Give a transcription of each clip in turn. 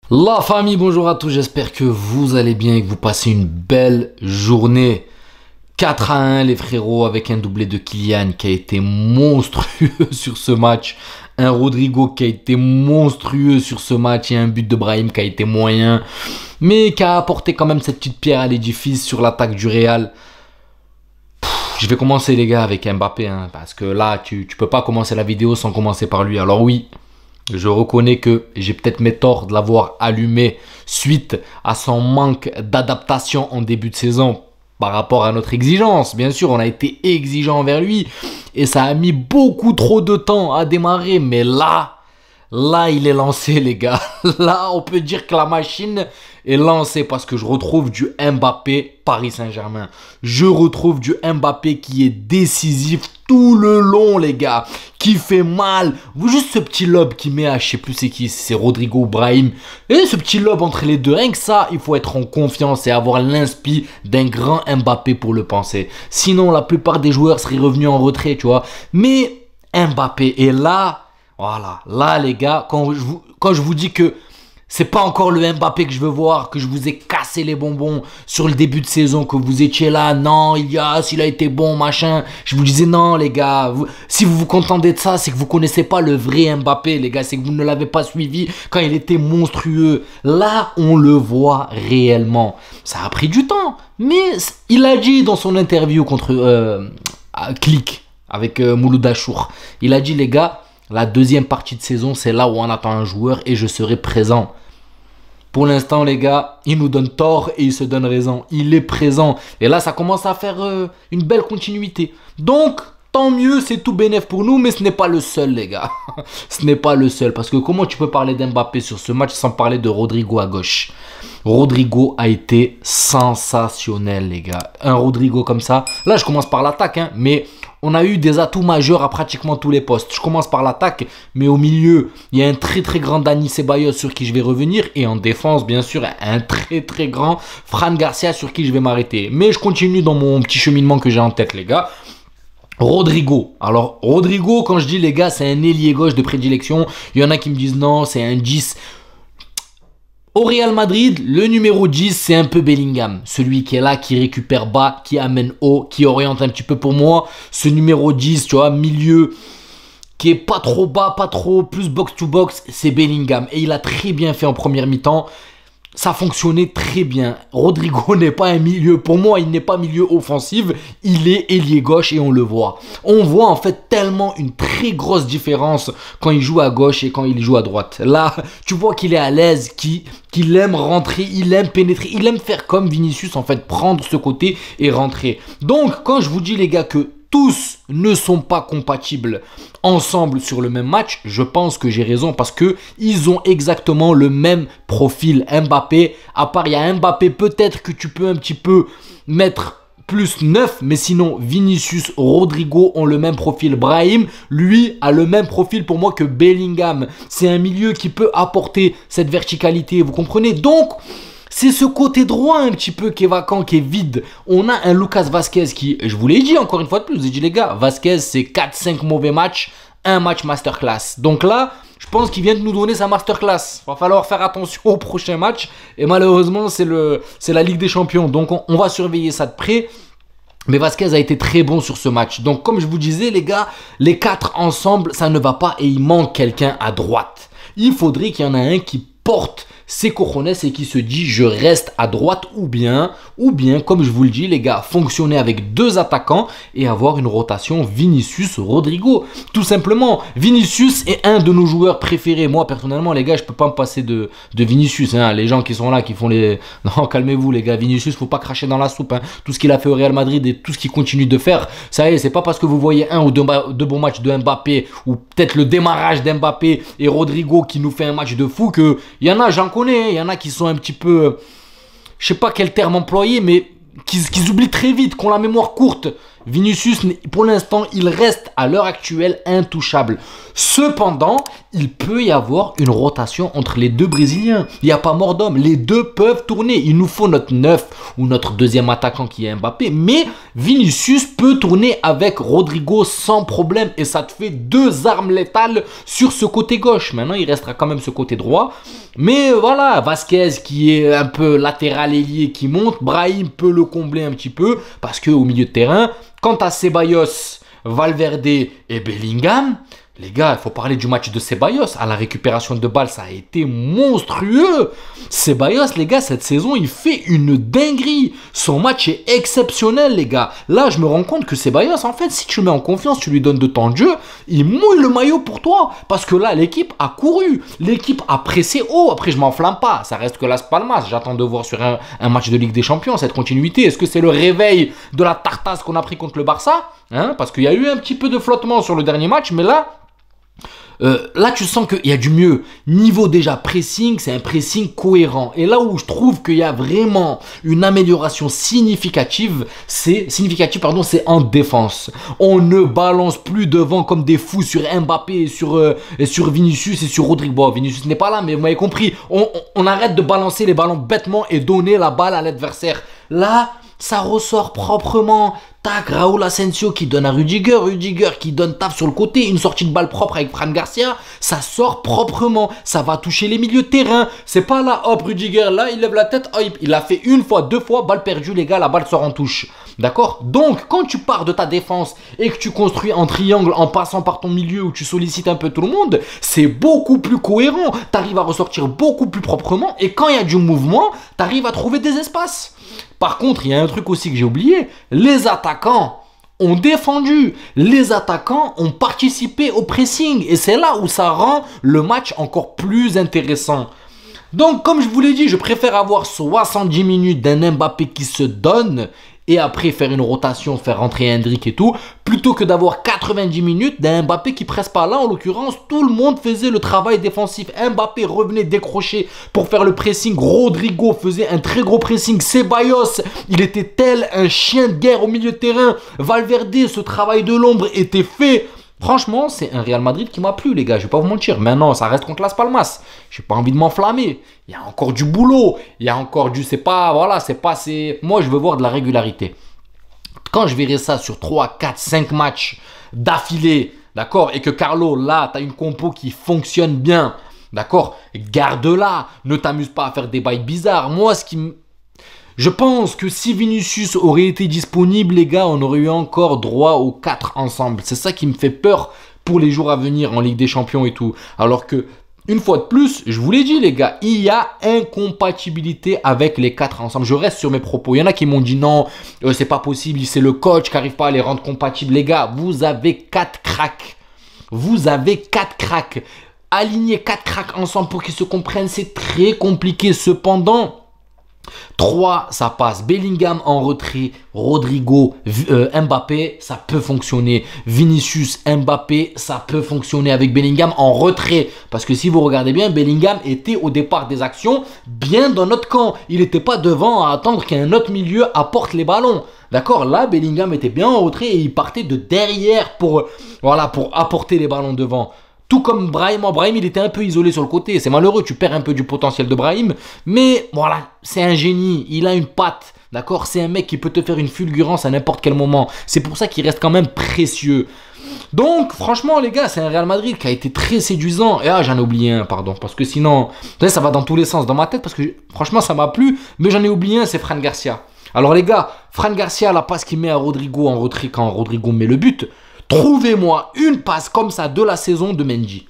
La famille, bonjour à tous, j'espère que vous allez bien et que vous passez une belle journée. 4-1 les frérots avec un doublé de Kylian qui a été monstrueux sur ce match. Un Rodrigo qui a été monstrueux sur ce match et un but de Brahim qui a été moyen. Mais qui a apporté quand même cette petite pierre à l'édifice sur l'attaque du Real. Je vais commencer les gars avec Mbappé parce que là tu peux pas commencer la vidéo sans commencer par lui. Alors oui. Je reconnais que j'ai peut-être mes torts de l'avoir allumé suite à son manque d'adaptation en début de saison par rapport à notre exigence. Bien sûr, on a été exigeant envers lui et ça a mis beaucoup trop de temps à démarrer. Mais là, il est lancé les gars. Là, on peut dire que la machine est lancée parce que je retrouve du Mbappé Paris Saint-Germain. Je retrouve du Mbappé qui est décisif tout le long les gars. Qui fait mal. Juste ce petit lob qui met à je sais plus c'est qui. C'est Rodrigo ou Brahim. Et ce petit lob entre les deux. Rien que ça, il faut être en confiance et avoir l'inspi d'un grand Mbappé pour le penser. Sinon, la plupart des joueurs seraient revenus en retrait, tu vois. Mais Mbappé est là. Voilà, là les gars, quand je vous dis que c'est pas encore le Mbappé que je veux voir, que je vous ai cassé les bonbons sur le début de saison, que vous étiez là, non, Ilias, il a été bon, machin. Je vous disais non les gars, si vous vous contentez de ça, c'est que vous connaissez pas le vrai Mbappé les gars, c'est que vous ne l'avez pas suivi quand il était monstrueux. Là, on le voit réellement. Ça a pris du temps, mais il a dit dans son interview contre Click avec Mouloud Achour, il a dit les gars, la deuxième partie de saison, c'est là où on attend un joueur et je serai présent. Pour l'instant, les gars, il nous donne tort et il se donne raison. Il est présent. Et là, ça commence à faire une belle continuité. Donc, tant mieux, c'est tout bénef pour nous, mais ce n'est pas le seul, les gars. Ce n'est pas le seul. Parce que comment tu peux parler d'Mbappé sur ce match sans parler de Rodrigo à gauche? Rodrigo a été sensationnel, les gars. Un Rodrigo comme ça. Là, je commence par l'attaque, mais on a eu des atouts majeurs à pratiquement tous les postes. Je commence par l'attaque, mais au milieu, il y a un très très grand Dani Ceballos sur qui je vais revenir. Et en défense, bien sûr, un très très grand Fran Garcia sur qui je vais m'arrêter. Mais je continue dans mon petit cheminement que j'ai en tête, les gars. Rodrigo. Alors, Rodrigo, quand je dis les gars, c'est un ailier gauche de prédilection. Il y en a qui me disent non, c'est un 10. Au Real Madrid, le numéro 10, c'est un peu Bellingham. Celui qui est là, qui récupère bas, qui amène haut, qui oriente un petit peu pour moi. Ce numéro 10, tu vois, milieu, qui est pas trop bas, pas trop plus box-to-box, c'est Bellingham. Et il a très bien fait en première mi-temps. Ça fonctionnait très bien. Rodrigo n'est pas un milieu. Pour moi, il n'est pas milieu offensif. Il est ailier gauche et on le voit. On voit en fait tellement une très grosse différence quand il joue à gauche et quand il joue à droite. Là, tu vois qu'il est à l'aise, qu'il aime rentrer, il aime pénétrer, il aime faire comme Vinicius en fait, prendre ce côté et rentrer. Donc, quand je vous dis les gars que tous ne sont pas compatibles ensemble sur le même match, je pense que j'ai raison parce que ils ont exactement le même profil. Mbappé, à part il y a Mbappé peut-être que tu peux un petit peu mettre plus 9, mais sinon Vinicius, Rodrigo ont le même profil. Brahim, lui, a le même profil pour moi que Bellingham. C'est un milieu qui peut apporter cette verticalité, vous comprenez? Donc, c'est ce côté droit un petit peu qui est vacant, qui est vide. On a un Lucas Vazquez qui, je vous l'ai dit encore une fois de plus, je vous ai dit les gars, Vazquez c'est 4-5 mauvais matchs, un match masterclass. Donc là, je pense qu'il vient de nous donner sa masterclass. Il va falloir faire attention au prochain match. Et malheureusement, c'est la Ligue des Champions. Donc on va surveiller ça de près. Mais Vazquez a été très bon sur ce match. Donc comme je vous disais les gars, les 4 ensemble, ça ne va pas et il manque quelqu'un à droite. Il faudrait qu'il y en ait un qui porte ses cojones et qui se dit je reste à droite ou bien comme je vous le dis les gars, fonctionner avec 2 attaquants et avoir une rotation Vinicius-Rodrigo. Tout simplement, Vinicius est un de nos joueurs préférés. Moi personnellement les gars, je peux pas me passer de Vinicius. Les gens qui sont là, qui font les... Non, calmez-vous les gars, Vinicius, faut pas cracher dans la soupe. Tout ce qu'il a fait au Real Madrid et tout ce qu'il continue de faire, ça y est, c'est pas parce que vous voyez un ou deux bons matchs de Mbappé ou peut-être le démarrage d'Mbappé et Rodrigo qui nous fait un match de fou que il y en a, j'en connais, il y en a qui sont un petit peu, je sais pas quel terme employer, mais qu'ils oublient très vite, qui ont la mémoire courte. Vinicius, pour l'instant, il reste à l'heure actuelle intouchable. Cependant, il peut y avoir une rotation entre les deux Brésiliens. Il n'y a pas mort d'homme. Les deux peuvent tourner. Il nous faut notre neuf ou notre deuxième attaquant qui est Mbappé. Mais Vinicius peut tourner avec Rodrigo sans problème. Et ça te fait deux armes létales sur ce côté gauche. Maintenant, il restera quand même ce côté droit. Mais voilà, Vasquez qui est un peu latéral ailier qui monte. Brahim peut le combler un petit peu parce qu'au milieu de terrain, quant à Ceballos, Valverde et Bellingham, les gars, il faut parler du match de Ceballos. À la récupération de balles, ça a été monstrueux. Ceballos, les gars, cette saison, il fait une dinguerie. Son match est exceptionnel, les gars. Là, je me rends compte que Ceballos, en fait, si tu le mets en confiance, tu lui donnes de temps de jeu, il mouille le maillot pour toi. Parce que là, l'équipe a couru. L'équipe a pressé haut. Après, je m'enflamme pas. Ça reste que Las Palmas. J'attends de voir sur un match de Ligue des Champions cette continuité. Est-ce que c'est le réveil de la tartasse qu'on a pris contre le Barça, hein? Parce qu'il y a eu un petit peu de flottement sur le dernier match, mais là, tu sens qu'il y a du mieux. Niveau déjà pressing, c'est un pressing cohérent. Et là où je trouve qu'il y a vraiment une amélioration significative, c'est en défense. On ne balance plus devant comme des fous sur Mbappé et sur Vinicius et sur Rodrigo. Bon, Vinicius n'est pas là, mais vous m'avez compris. On arrête de balancer les ballons bêtement et donner la balle à l'adversaire. Là, ça ressort proprement. Tac, Raúl Asensio qui donne à Rudiger, Rudiger qui donne taf sur le côté, une sortie de balle propre avec Fran Garcia, ça sort proprement, ça va toucher les milieux de terrain. C'est pas là, hop, Rudiger, là, il lève la tête, hop, il l'a fait une fois, deux fois, balle perdue, les gars, la balle sort en touche. D'accord? Donc, quand tu pars de ta défense et que tu construis en triangle en passant par ton milieu où tu sollicites un peu tout le monde, c'est beaucoup plus cohérent. Tu arrives à ressortir beaucoup plus proprement et quand il y a du mouvement, tu arrives à trouver des espaces. Par contre, il y a un truc aussi que j'ai oublié, les attaquants ont défendu, les attaquants ont participé au pressing et c'est là où ça rend le match encore plus intéressant. Donc, comme je vous l'ai dit, je préfère avoir 70 minutes d'un Mbappé qui se donne et après faire une rotation, faire rentrer Hendrick et tout, plutôt que d'avoir 90 minutes d'un Mbappé qui presse pas. Là, en l'occurrence, tout le monde faisait le travail défensif. Mbappé revenait décrocher pour faire le pressing. Rodrigo faisait un très gros pressing. Ceballos, il était tel un chien de guerre au milieu de terrain. Valverde, ce travail de l'ombre était fait. Franchement, c'est un Real Madrid qui m'a plu, les gars. Je vais pas vous mentir. Maintenant, ça reste contre Las Palmas. J'ai pas envie de m'enflammer. Il y a encore du boulot. Il y a encore du... C'est pas... Voilà, c'est pas... Moi, je veux voir de la régularité. Quand je verrai ça sur 3, 4, 5 matchs d'affilée, d'accord, et que Carlo, là, tu as une compo qui fonctionne bien, d'accord, garde-la. Ne t'amuse pas à faire des bails bizarres. Moi, je pense que si Vinicius aurait été disponible, les gars, on aurait eu encore droit aux 4 ensemble. C'est ça qui me fait peur pour les jours à venir en Ligue des Champions et tout. Alors que, une fois de plus, je vous l'ai dit, les gars, il y a incompatibilité avec les 4 ensemble. Je reste sur mes propos. Il y en a qui m'ont dit non, c'est pas possible, c'est le coach qui n'arrive pas à les rendre compatibles. Les gars, vous avez 4 cracks. Vous avez 4 cracks. Aligner 4 cracks ensemble pour qu'ils se comprennent, c'est très compliqué. Cependant... 3, ça passe. Bellingham en retrait, Rodrigo, Mbappé, ça peut fonctionner. Vinicius, Mbappé, ça peut fonctionner avec Bellingham en retrait. Parce que si vous regardez bien, Bellingham était au départ des actions bien dans notre camp. Il n'était pas devant à attendre qu'un autre milieu apporte les ballons. D'accord? Là, Bellingham était bien en retrait et il partait de derrière pour apporter les ballons devant. Tout comme Brahim. Brahim, il était un peu isolé sur le côté. C'est malheureux, tu perds un peu du potentiel de Brahim. Mais voilà, c'est un génie. Il a une patte. D'accord? C'est un mec qui peut te faire une fulgurance à n'importe quel moment. C'est pour ça qu'il reste quand même précieux. Donc, franchement, les gars, c'est un Real Madrid qui a été très séduisant. Et j'en ai oublié un, pardon. Parce que sinon, ça va dans tous les sens dans ma tête. Parce que franchement, ça m'a plu. Mais j'en ai oublié un, c'est Fran Garcia. Alors, les gars, Fran Garcia, la passe qu'il met à Rodrigo en retrait quand Rodrigo met le but. Trouvez-moi une passe comme ça de la saison de Mendy.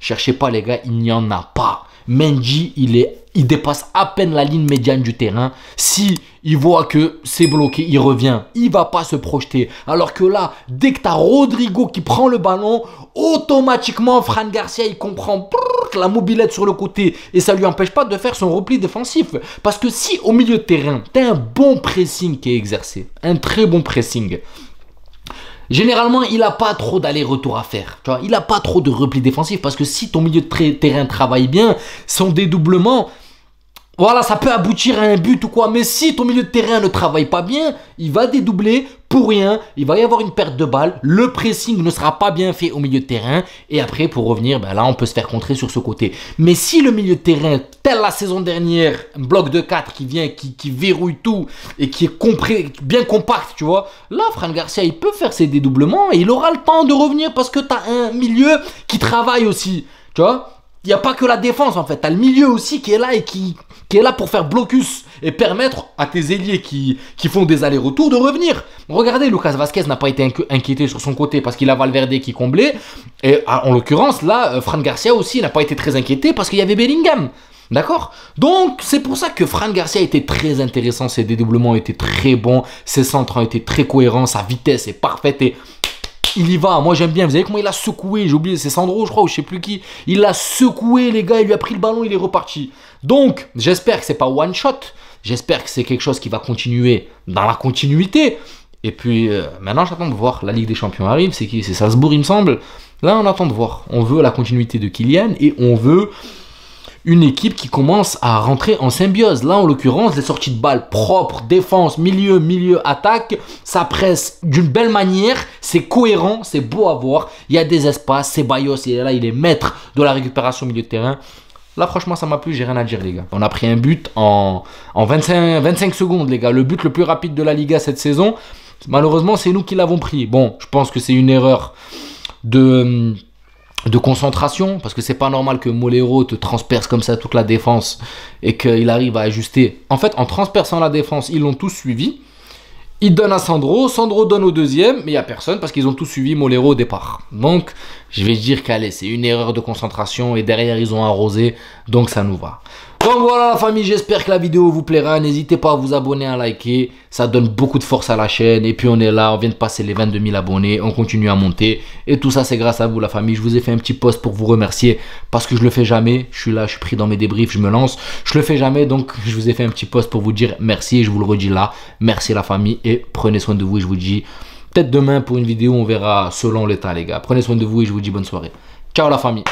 Cherchez pas, les gars, il n'y en a pas. Mendy, il dépasse à peine la ligne médiane du terrain. Si il voit que c'est bloqué, il revient. Il va pas se projeter. Alors que là, dès que tu as Rodrigo qui prend le ballon, automatiquement, Fran Garcia, il comprend la mobilette sur le côté. Et ça lui empêche pas de faire son repli défensif. Parce que si au milieu de terrain, tu as un bon pressing qui est exercé, un très bon pressing, généralement, il n'a pas trop d'aller-retour à faire. Tu vois, il n'a pas trop de repli défensif parce que si ton milieu de terrain travaille bien, son dédoublement, voilà, ça peut aboutir à un but ou quoi. Mais si ton milieu de terrain ne travaille pas bien, il va dédoubler pour rien. Il va y avoir une perte de balle. Le pressing ne sera pas bien fait au milieu de terrain. Et après, pour revenir, ben là, on peut se faire contrer sur ce côté. Mais si le milieu de terrain, tel la saison dernière, un bloc de 4 qui vient, qui verrouille tout et qui est bien compact, tu vois, là, Fran Garcia, il peut faire ses dédoublements et il aura le temps de revenir parce que tu as un milieu qui travaille aussi, tu vois. Il n'y a pas que la défense en fait, tu as le milieu aussi qui est là et qui est là pour faire blocus et permettre à tes ailiers qui font des allers-retours de revenir. Regardez, Lucas Vazquez n'a pas été inquiété sur son côté parce qu'il a Valverde qui comblait. Et en l'occurrence, là, Fran Garcia aussi n'a pas été très inquiété parce qu'il y avait Bellingham. D'accord? Donc, c'est pour ça que Fran Garcia était très intéressant, ses dédoublements étaient très bons, ses centres ont été très cohérents, sa vitesse est parfaite et il y va. Moi, j'aime bien. Vous savez comment il a secoué? J'ai oublié, c'est Sandro, je crois, ou je sais plus qui. Il l'a secoué, les gars, il lui a pris le ballon, il est reparti. Donc, j'espère que c'est pas one shot. J'espère que c'est quelque chose qui va continuer dans la continuité. Et puis, maintenant, j'attends de voir. La Ligue des Champions arrive, c'est qui? C'est Salzbourg, il me semble. Là, on attend de voir. On veut la continuité de Kylian et on veut une équipe qui commence à rentrer en symbiose. Là, en l'occurrence, les sorties de balles propres, défense, milieu, attaque, ça presse d'une belle manière, c'est cohérent, c'est beau à voir. Il y a des espaces, Ceballos, il est là, il est maître de la récupération au milieu de terrain. Là, franchement, ça m'a plu, j'ai rien à dire, les gars. On a pris un but en 25 secondes, les gars. Le but le plus rapide de la Liga cette saison. Malheureusement, c'est nous qui l'avons pris. Bon, je pense que c'est une erreur de concentration, parce que c'est pas normal que Molero te transperce comme ça toute la défense et qu'il arrive à ajuster. En fait, en transperçant la défense, ils l'ont tous suivi. Il donne à Sandro, Sandro donne au deuxième, mais il n'y a personne parce qu'ils ont tous suivi Molero au départ. Donc, je vais dire qu'allez, c'est une erreur de concentration et derrière, ils ont arrosé, donc ça nous va. Donc voilà la famille, j'espère que la vidéo vous plaira. N'hésitez pas à vous abonner, à liker. Ça donne beaucoup de force à la chaîne. Et puis on est là, on vient de passer les 22 000 abonnés. On continue à monter. Et tout ça, c'est grâce à vous la famille. Je vous ai fait un petit post pour vous remercier. Parce que je le fais jamais. Je suis là, je suis pris dans mes débriefs, je me lance. Je le fais jamais. Donc je vous ai fait un petit post pour vous dire merci. Et je vous le redis là. Merci la famille. Et prenez soin de vous. Et je vous dis peut-être demain pour une vidéo, on verra selon l'état les gars. Prenez soin de vous et je vous dis bonne soirée. Ciao la famille.